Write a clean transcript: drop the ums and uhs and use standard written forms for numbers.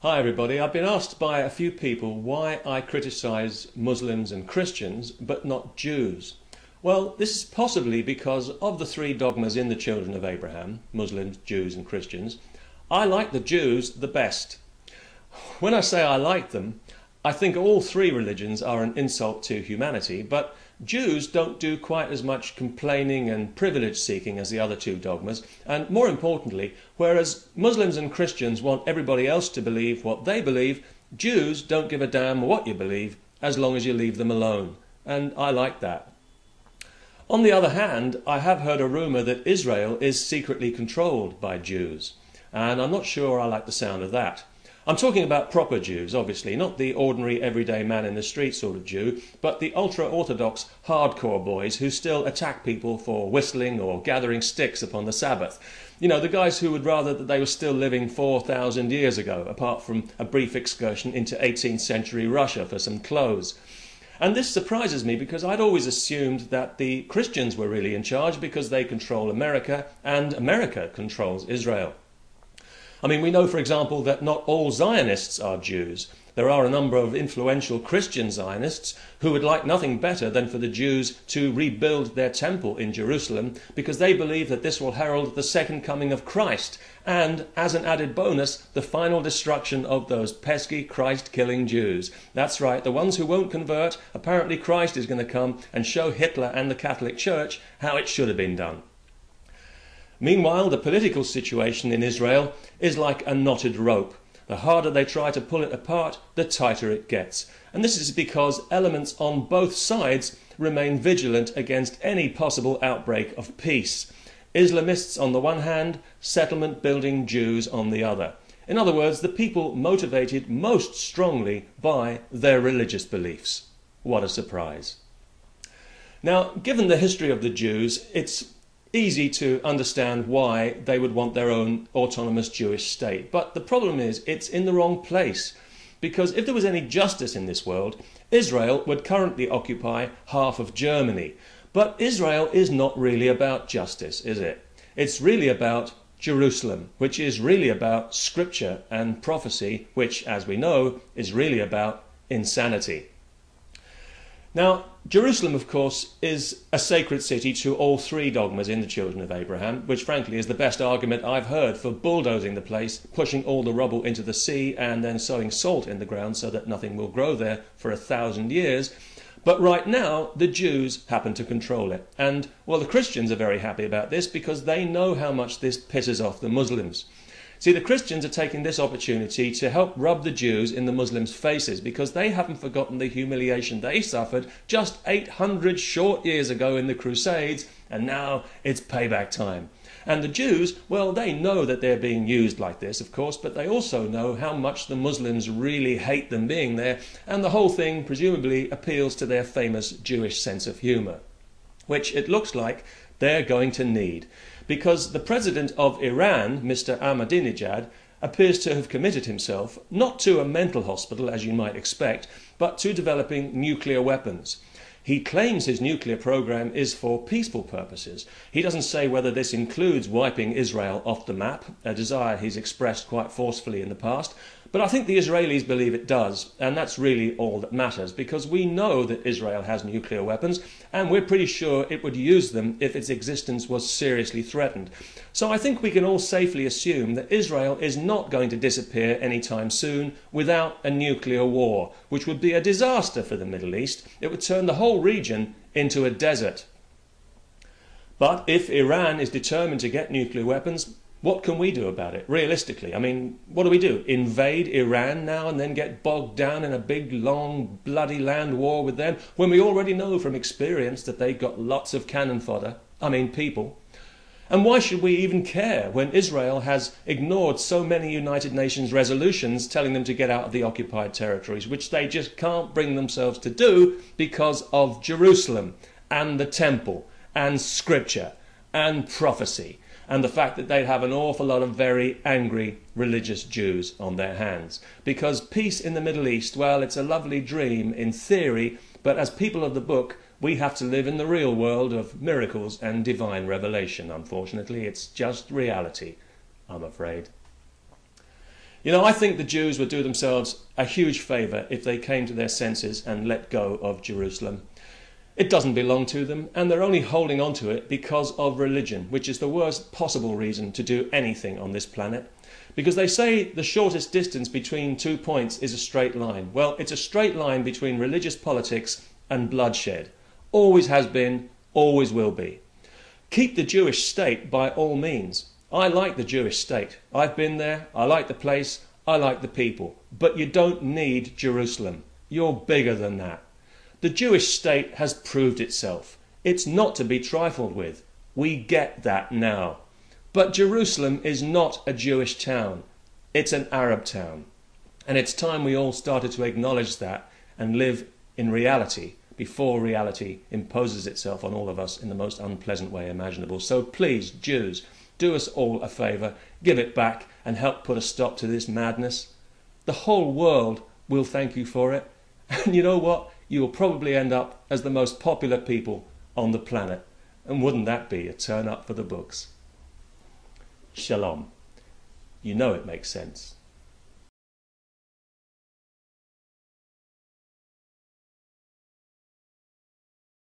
Hi everybody, I've been asked by a few people why I criticise Muslims and Christians but not Jews. Well, this is possibly because of the three dogmas in the children of Abraham, Muslims, Jews and Christians. I like the Jews the best. When I say I like them, I think all three religions are an insult to humanity, but Jews don't do quite as much complaining and privilege seeking as the other two dogmas, and more importantly, whereas Muslims and Christians want everybody else to believe what they believe, Jews don't give a damn what you believe as long as you leave them alone, and I like that. On the other hand, I have heard a rumour that Israel is secretly controlled by Jews, and I'm not sure I like the sound of that. I'm talking about proper Jews, obviously, not the ordinary everyday man in the street sort of Jew, but the ultra-orthodox hardcore boys who still attack people for whistling or gathering sticks upon the Sabbath. You know, the guys who would rather that they were still living 4,000 years ago, apart from a brief excursion into 18th century Russia for some clothes. And this surprises me because I'd always assumed that the Christians were really in charge because they control America and America controls Israel. I mean, we know, for example, that not all Zionists are Jews. There are a number of influential Christian Zionists who would like nothing better than for the Jews to rebuild their temple in Jerusalem because they believe that this will herald the second coming of Christ and, as an added bonus, the final destruction of those pesky Christ-killing Jews. That's right, the ones who won't convert. Apparently Christ is going to come and show Hitler and the Catholic Church how it should have been done. Meanwhile, the political situation in Israel is like a knotted rope. The harder they try to pull it apart, the tighter it gets. And this is because elements on both sides remain vigilant against any possible outbreak of peace. Islamists on the one hand, settlement-building Jews on the other. In other words, the people motivated most strongly by their religious beliefs. What a surprise. Now, given the history of the Jews, it's easy to understand why they would want their own autonomous Jewish state. But the problem is, it's in the wrong place. Because if there was any justice in this world, Israel would currently occupy half of Germany. But Israel is not really about justice, is it? It's really about Jerusalem, which is really about scripture and prophecy, which, as we know, is really about insanity. Now, Jerusalem, of course, is a sacred city to all three dogmas in the children of Abraham, which frankly is the best argument I've heard for bulldozing the place, pushing all the rubble into the sea and then sowing salt in the ground so that nothing will grow there for 1,000 years. But right now, the Jews happen to control it. And, well, the Christians are very happy about this because they know how much this pisses off the Muslims. See, the Christians are taking this opportunity to help rub the Jews in the Muslims' faces because they haven't forgotten the humiliation they suffered just 800 short years ago in the Crusades, and now it's payback time. And the Jews, well, they know that they're being used like this, of course, but they also know how much the Muslims really hate them being there, and the whole thing presumably appeals to their famous Jewish sense of humour, which it looks like they're going to need. Because the president of Iran, Mr. Ahmadinejad, appears to have committed himself not to a mental hospital, as you might expect, but to developing nuclear weapons. He claims his nuclear program is for peaceful purposes. He doesn't say whether this includes wiping Israel off the map, a desire he's expressed quite forcefully in the past, but I think the Israelis believe it does, and that's really all that matters, because we know that Israel has nuclear weapons, and we're pretty sure it would use them if its existence was seriously threatened. So I think we can all safely assume that Israel is not going to disappear anytime soon without a nuclear war, which would be a disaster for the Middle East. It would turn the whole region into a desert. But if Iran is determined to get nuclear weapons, what can we do about it, realistically? I mean, what do we do? Invade Iran now and then get bogged down in a big, long, bloody land war with them, when we already know from experience that they've got lots of cannon fodder, people. And why should we even care when Israel has ignored so many United Nations resolutions telling them to get out of the occupied territories, which they just can't bring themselves to do because of Jerusalem and the temple and scripture and prophecy, and the fact that they'd have an awful lot of very angry religious Jews on their hands. Because peace in the Middle East, well, it's a lovely dream in theory, but as people of the book, we have to live in the real world of miracles and divine revelation. Unfortunately, it's just reality, I'm afraid. You know, I think the Jews would do themselves a huge favour if they came to their senses and let go of Jerusalem. It doesn't belong to them, and they're only holding on to it because of religion, which is the worst possible reason to do anything on this planet. Because they say the shortest distance between 2 points is a straight line. Well, it's a straight line between religious politics and bloodshed. Always has been, always will be. Keep the Jewish state by all means. I like the Jewish state. I've been there, I like the place, I like the people. But you don't need Jerusalem. You're bigger than that. The Jewish state has proved itself. It's not to be trifled with. We get that now. But Jerusalem is not a Jewish town. It's an Arab town. And it's time we all started to acknowledge that and live in reality before reality imposes itself on all of us in the most unpleasant way imaginable. So please, Jews, do us all a favour, give it back and help put a stop to this madness. The whole world will thank you for it. And you know what? You will probably end up as the most popular people on the planet. And wouldn't that be a turn up for the books? Shalom. You know it makes sense.